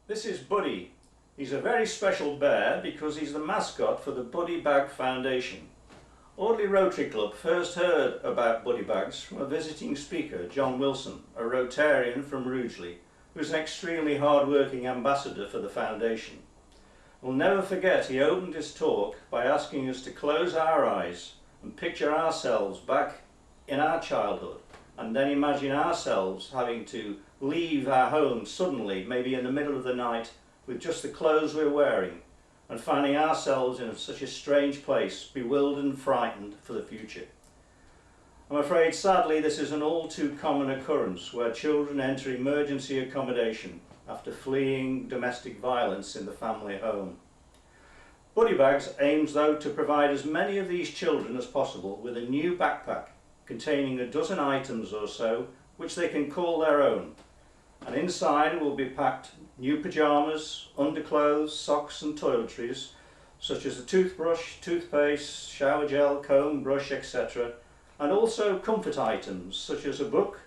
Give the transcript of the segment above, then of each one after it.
This is Buddy. He's a very special bear because he's the mascot for the Buddy Bag Foundation. Audley Rotary Club first heard about Buddy Bags from a visiting speaker, John Wilson, a Rotarian from Rugeley, who's an extremely hard-working ambassador for the foundation. We'll never forget he opened his talk by asking us to close our eyes and picture ourselves back in our childhood, and then imagine ourselves having to leave our home suddenly, maybe in the middle of the night, with just the clothes we're wearing, and finding ourselves in such a strange place, bewildered and frightened for the future. I'm afraid, sadly, this is an all too common occurrence where children enter emergency accommodation after fleeing domestic violence in the family home. Buddy Bags aims, though, to provide as many of these children as possible with a new backpack containing a dozen items or so which they can call their own. And inside will be packed new pyjamas, underclothes, socks and toiletries, such as a toothbrush, toothpaste, shower gel, comb, brush, etc. And also comfort items such as a book,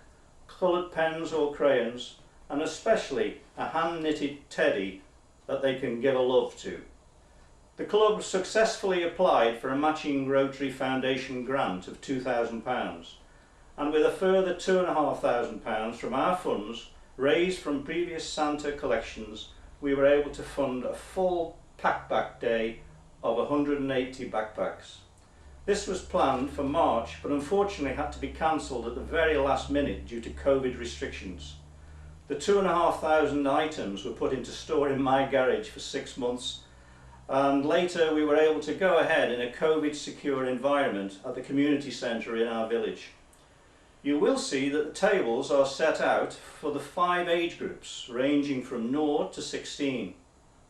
coloured pens or crayons, and especially a hand-knitted teddy that they can give a love to. The club successfully applied for a matching Rotary Foundation grant of £2,000, and with a further £2,500 from our funds raised from previous Santa collections, we were able to fund a full pack-back day of 180 backpacks. This was planned for March, but unfortunately had to be cancelled at the very last minute due to COVID restrictions. The 2,500 items were put into store in my garage for 6 months, and later we were able to go ahead in a COVID secure environment at the community centre in our village. You will see that the tables are set out for the 5 age groups ranging from 0 to 16.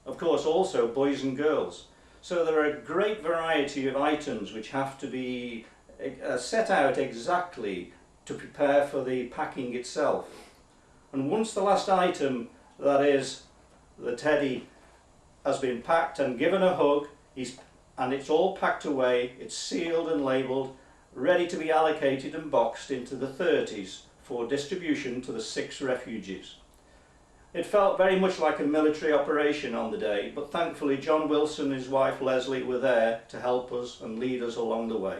Of course also boys and girls. So there are a great variety of items which have to be set out exactly to prepare for the packing itself. And once the last item, that is the teddy, has been packed and given a hug, and it's all packed away, it's sealed and labelled, ready to be allocated and boxed into the 30s for distribution to the 6 refugees. It felt very much like a military operation on the day, but thankfully John Wilson and his wife Leslie were there to help us and lead us along the way.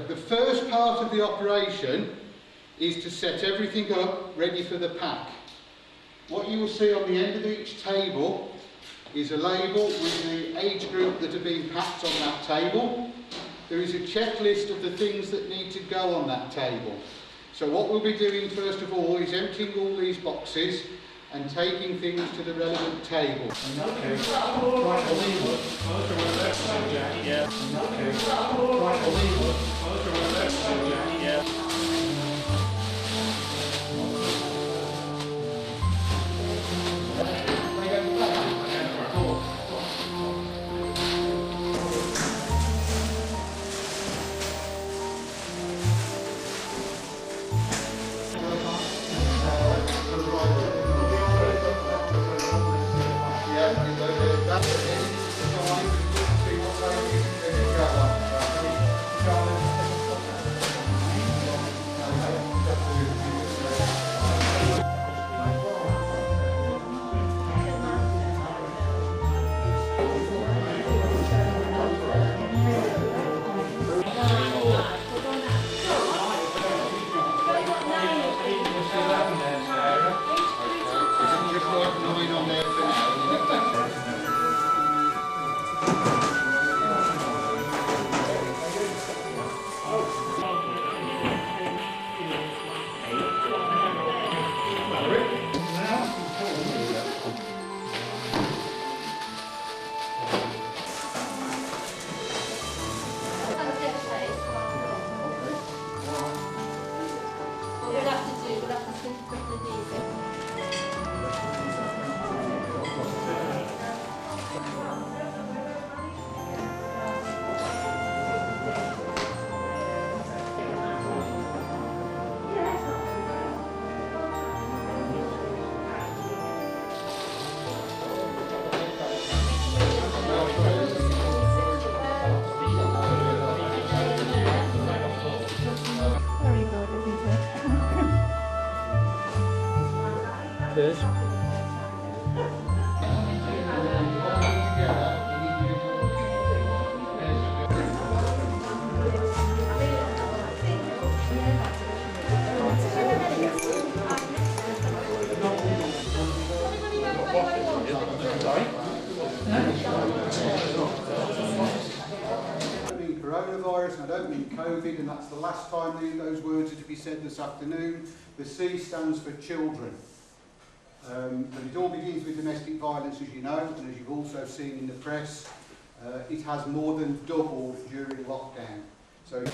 The first part of the operation is to set everything up ready for the pack. What you will see on the end of each table is a label with the age group that are being packed on that table. There is a checklist of the things that need to go on that table. So what we'll be doing first of all is emptying all these boxes and taking things to the relevant table. Cheers. Coronavirus, and I don't mean COVID, and that's the last time those words are to be said this afternoon. The C stands for children. But it all begins with domestic violence, as you know, and as you've also seen in the press, it has more than doubled during lockdown. So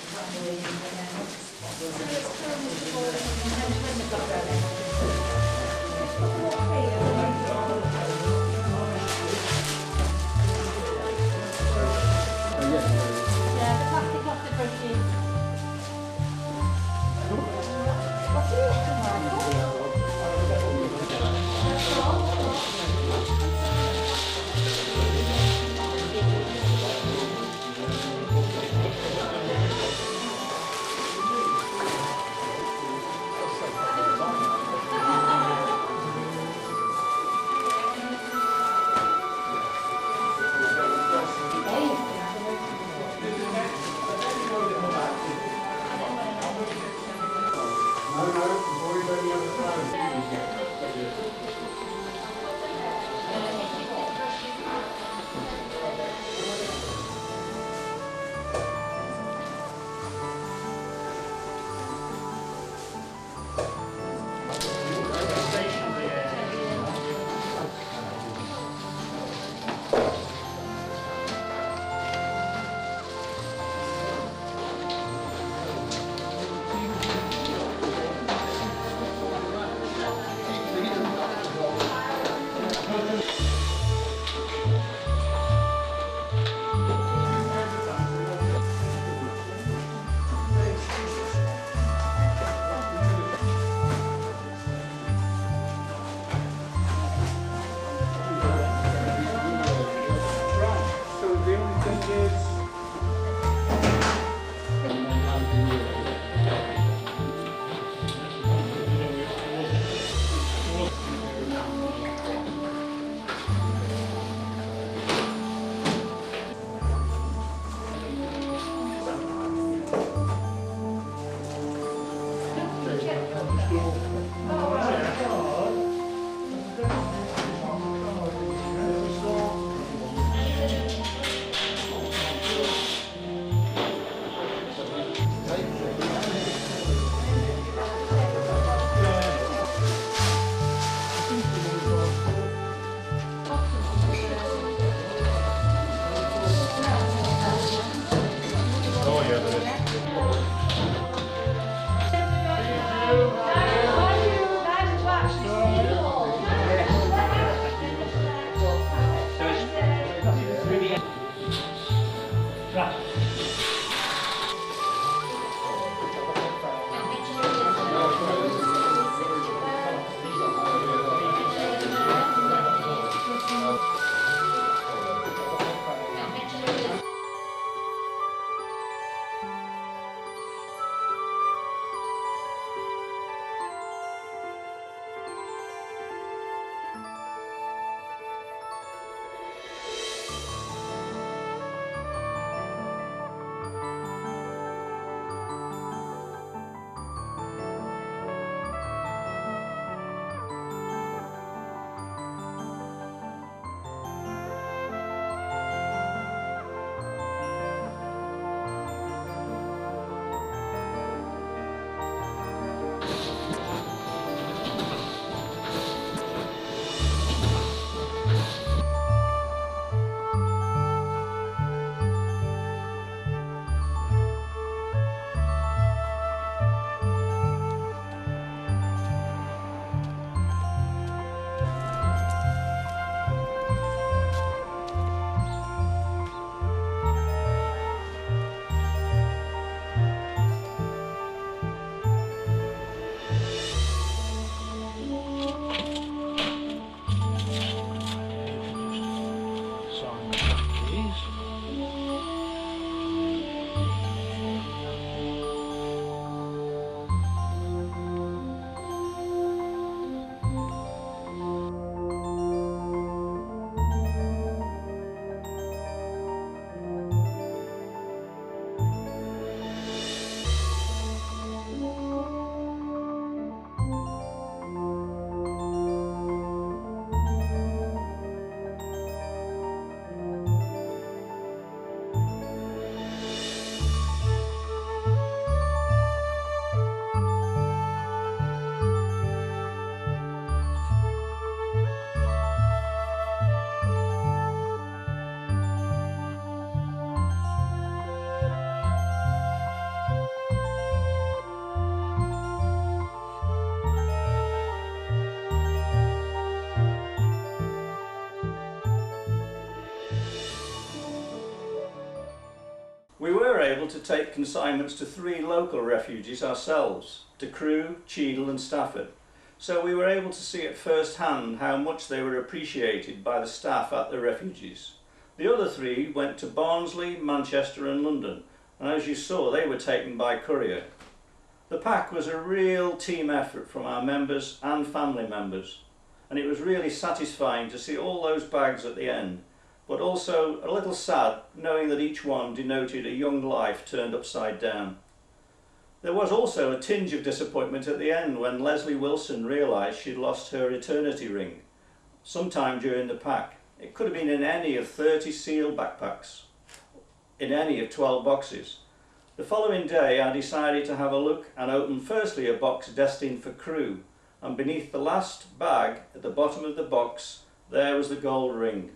able to take consignments to 3 local refuges ourselves, to Crewe, Cheadle and Stafford, so we were able to see at first hand how much they were appreciated by the staff at the refuges. The other 3 went to Barnsley, Manchester and London, and as you saw, they were taken by courier. The pack was a real team effort from our members and family members, and it was really satisfying to see all those bags at the end, but also a little sad knowing that each one denoted a young life turned upside down. There was also a tinge of disappointment at the end when Leslie Wilson realised she'd lost her eternity ring sometime during the pack. It could have been in any of 30 sealed backpacks, in any of 12 boxes. The following day I decided to have a look and opened firstly a box destined for Crewe, and beneath the last bag at the bottom of the box there was the gold ring.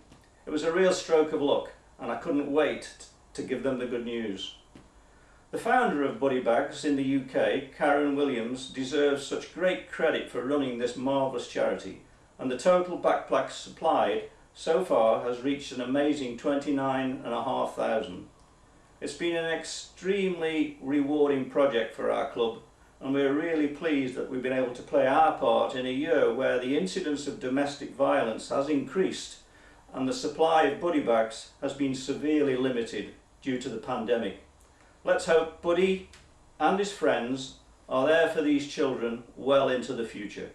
It was a real stroke of luck and I couldn't wait to give them the good news. The founder of Buddy Bags in the UK, Karen Williams, deserves such great credit for running this marvellous charity, and the total backpacks supplied so far has reached an amazing 29,500. It's been an extremely rewarding project for our club, and we're really pleased that we've been able to play our part in a year where the incidence of domestic violence has increased and the supply of Buddy Bags has been severely limited due to the pandemic. Let's hope Buddy and his friends are there for these children well into the future.